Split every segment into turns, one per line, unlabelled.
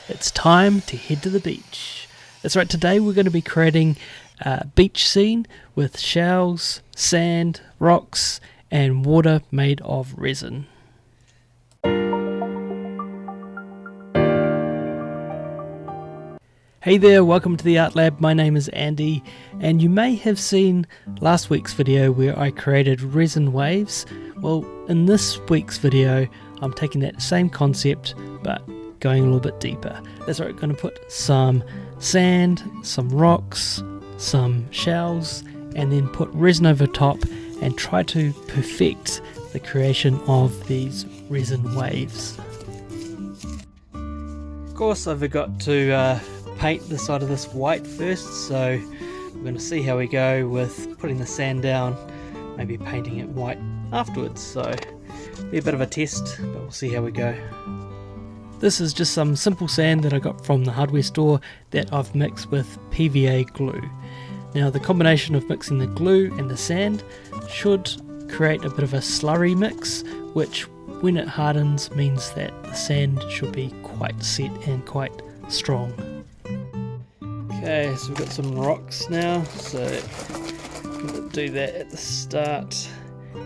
It's time to head to the beach. That's right, today we're going to be creating a beach scene with shells, sand, rocks and water made of resin. Hey there, welcome to the Art Lab. My name is Andy, and you may have seen last week's video where I created resin waves. Well, in this week's video, I'm taking that same concept, but going a little bit deeper. That's right, I'm going to put some sand, some rocks, some shells, and then put resin over top and try to perfect the creation of these resin waves. Of course, I forgot to paint the side of this white first, so we're going to see how we go with putting the sand down, maybe painting it white afterwards. So be a bit of a test, but we'll see how we go. This is just some simple sand that I got from the hardware store that I've mixed with PVA glue. Now the combination of mixing the glue and the sand should create a bit of a slurry mix, which when it hardens means that the sand should be quite set and quite strong. Okay, so we've got some rocks now, so I'm going to do that at the start.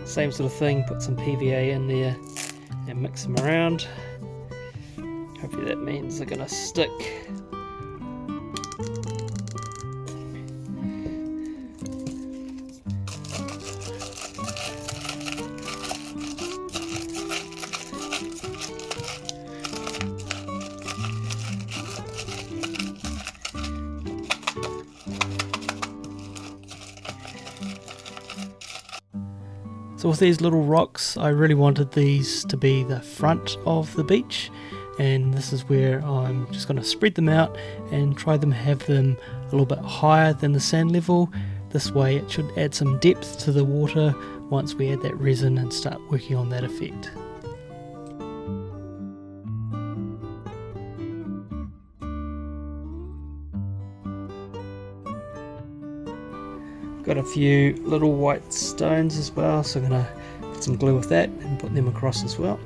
Same sort of thing, put some PVA in there and mix them around. Hopefully that means they're going to stick. So with these little rocks, I really wanted these to be the front of the beach, and this is where I'm just going to spread them out and try them have them a little bit higher than the sand level. This way it should add some depth to the water once we add that resin and start working on that effect. Got a few little white stones as well, so I'm going to put some glue with that and put them across as well.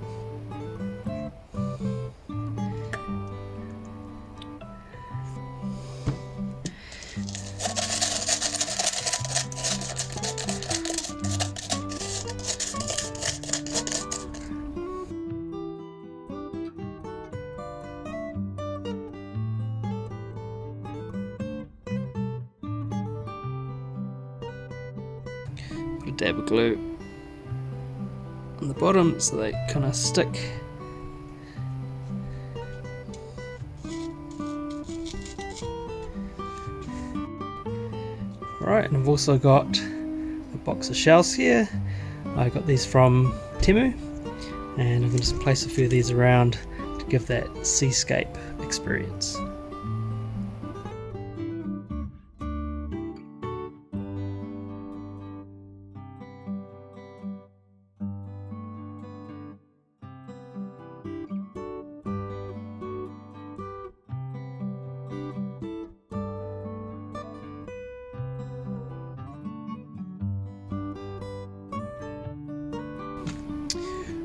Put a dab of glue on the bottom so they kind of stick. Alright, and I've also got a box of shells here. I got these from Temu, and I'm going to just place a few of these around to give that seascape experience.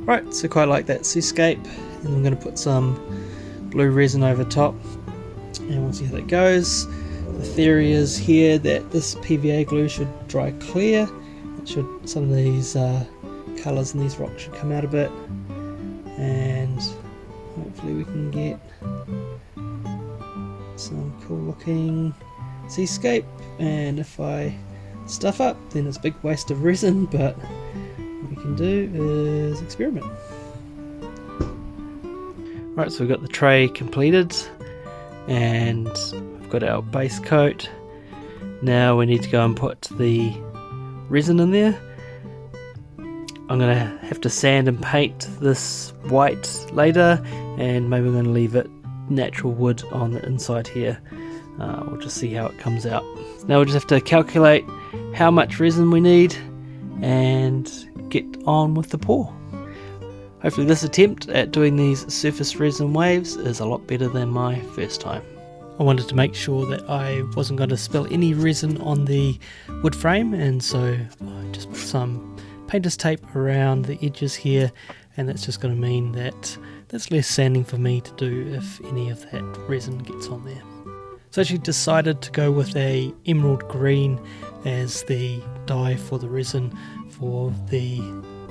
Right, so quite like that seascape, and I'm going to put some blue resin over top, and we'll see how that goes. The theory is here that this PVA glue should dry clear. It should, some of these colours in these rocks should come out a bit, and hopefully we can get some cool looking seascape. And if I stuff up, then it's a big waste of resin, but we can do is experiment. Right, so we've got the tray completed and we've got our base coat. Now we need to go and put the resin in there. I'm going to have to sand and paint this white later, and maybe I'm going to leave it natural wood on the inside here. We'll just see how it comes out. Now we'll just have to calculate how much resin we need and get on with the pour. Hopefully this attempt at doing these surface resin waves is a lot better than my first time. I wanted to make sure that I wasn't going to spill any resin on the wood frame, and so I just put some painter's tape around the edges here, and that's just going to mean that that's less sanding for me to do if any of that resin gets on there. So I actually decided to go with a emerald green as the dye for the resin for the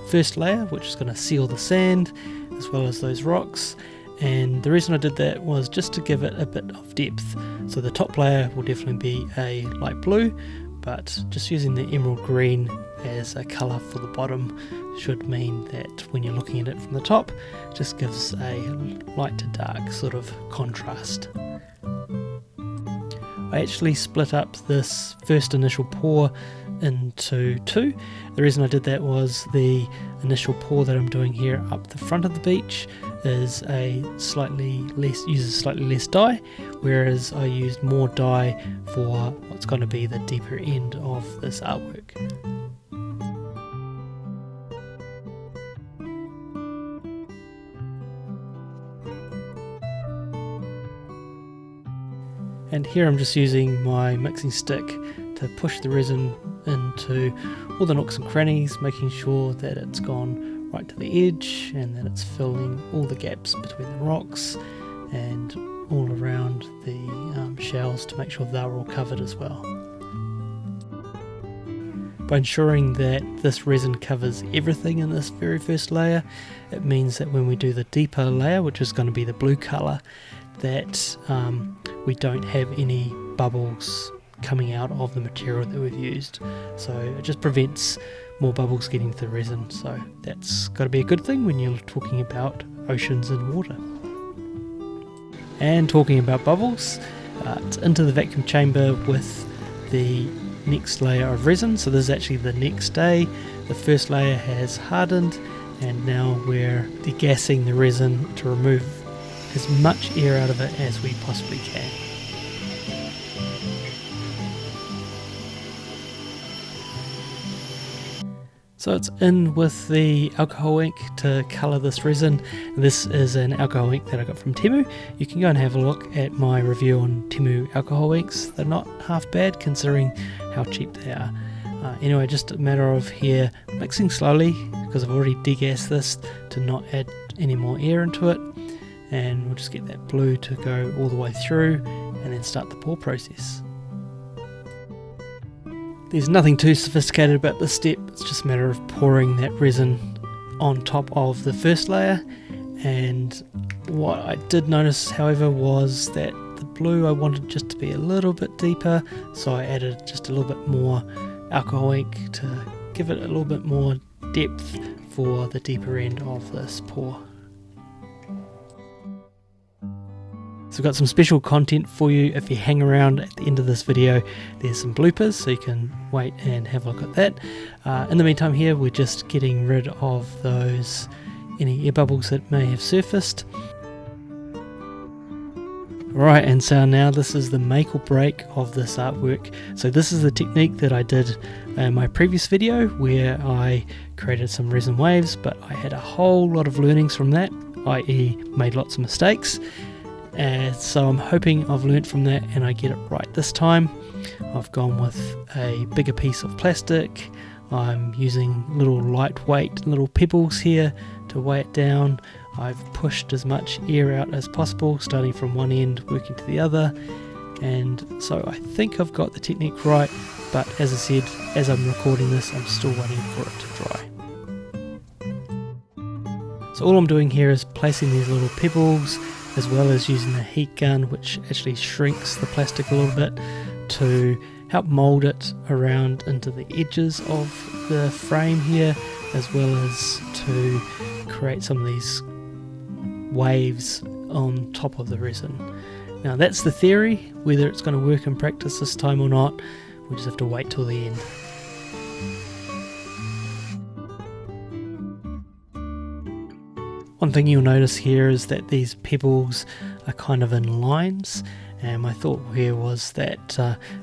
first layer, which is going to seal the sand as well as those rocks. And the reason I did that was just to give it a bit of depth. So the top layer will definitely be a light blue, but just using the emerald green as a colour for the bottom should mean that when you're looking at it from the top, it just gives a light to dark sort of contrast. I actually split up this first initial pour into two. The reason I did that was the initial pour that I'm doing here up the front of the beach is uses slightly less dye, whereas I used more dye for what's going to be the deeper end of this artwork. And here I'm just using my mixing stick to push the resin into all the nooks and crannies, making sure that it's gone right to the edge and that it's filling all the gaps between the rocks and all around the shells to make sure they're all covered as well. By ensuring that this resin covers everything in this very first layer, it means that when we do the deeper layer, which is going to be the blue colour, that we don't have any bubbles coming out of the material that we've used. So it just prevents more bubbles getting to the resin. So that's got to be a good thing when you're talking about oceans and water. And talking about bubbles, it's into the vacuum chamber with the next layer of resin. So this is actually the next day. The first layer has hardened and now we're degassing the resin to remove as much air out of it as we possibly can. So it's in with the alcohol ink to colour this resin. This is an alcohol ink that I got from Temu. You can go and have a look at my review on Temu alcohol inks. They're not half bad considering how cheap they are. Anyway, just a matter of here mixing slowly because I've already degassed this to not add any more air into it. And we'll just get that blue to go all the way through and then start the pour process. There's nothing too sophisticated about this step, it's just a matter of pouring that resin on top of the first layer. And what I did notice, however, was that the blue I wanted just to be a little bit deeper, so I added just a little bit more alcohol ink to give it a little bit more depth for the deeper end of this pour. So I've got some special content for you if you hang around at the end of this video. There's some bloopers, so you can wait and have a look at that. In the meantime here, we're just getting rid of any air bubbles that may have surfaced. Right, and so now this is the make or break of this artwork. So this is the technique that I did in my previous video where I created some resin waves, but I had a whole lot of learnings from that, i.e. made lots of mistakes. So I'm hoping I've learnt from that and I get it right this time. I've gone with a bigger piece of plastic. I'm using lightweight little pebbles here to weigh it down. I've pushed as much air out as possible, starting from one end working to the other, and so I think I've got the technique right, but as I said, as I'm recording this, I'm still waiting for it to dry. So all I'm doing here is placing these little pebbles as well as using the heat gun, which actually shrinks the plastic a little bit to help mold it around into the edges of the frame here, as well as to create some of these waves on top of the resin. Now that's the theory. Whether it's going to work in practice this time or not, we just have to wait till the end. One thing you'll notice here is that these pebbles are kind of in lines, and my thought here was that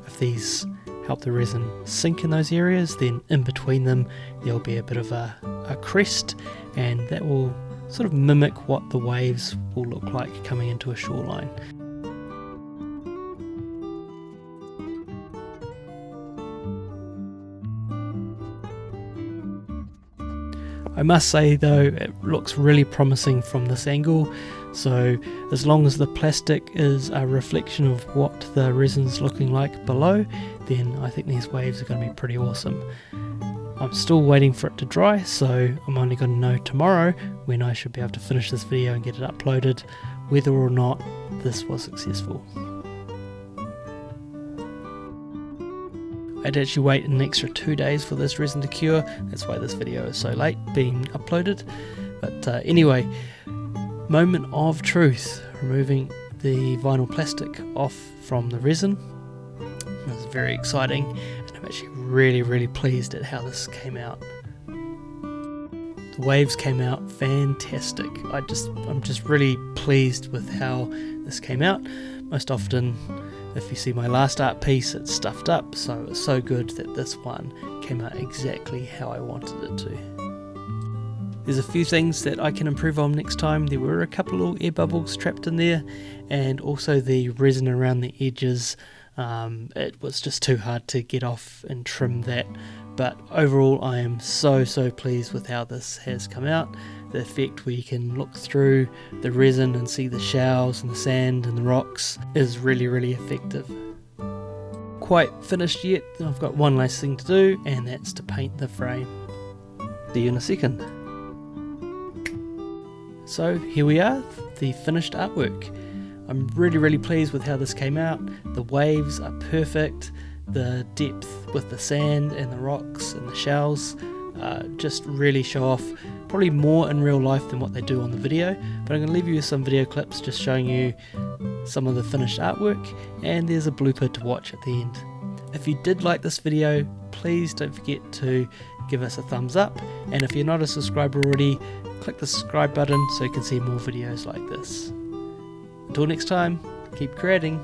if these help the resin sink in those areas, then in between them there'll be a bit of a crest, and that will sort of mimic what the waves will look like coming into a shoreline. I must say though, it looks really promising from this angle, so as long as the plastic is a reflection of what the resin's looking like below, then I think these waves are going to be pretty awesome. I'm still waiting for it to dry, so I'm only going to know tomorrow when I should be able to finish this video and get it uploaded, whether or not this was successful. I had to actually wait an extra 2 days for this resin to cure, that's why this video is so late being uploaded. But anyway, moment of truth, removing the vinyl plastic off from the resin. It was very exciting, and I'm actually really pleased at how this came out. The waves came out fantastic. I'm just really pleased with how this came out. Most often, if you see my last art piece, it's stuffed up, so it was so good that this one came out exactly how I wanted it to. There's a few things that I can improve on next time. There were a couple of little air bubbles trapped in there, and also the resin around the edges. It was just too hard to get off and trim that, but overall I am so pleased with how this has come out. The effect where you can look through the resin and see the shells and the sand and the rocks is really effective. Quite finished yet, I've got one last thing to do, and that's to paint the frame. See you in a second. So here we are, the finished artwork. I'm really pleased with how this came out. The waves are perfect, the depth with the sand and the rocks and the shells just really show off, probably more in real life than what they do on the video, but I'm going to leave you with some video clips just showing you some of the finished artwork, and there's a blooper to watch at the end. If you did like this video, please don't forget to give us a thumbs up, and if you're not a subscriber already, click the subscribe button so you can see more videos like this. Until next time, keep creating.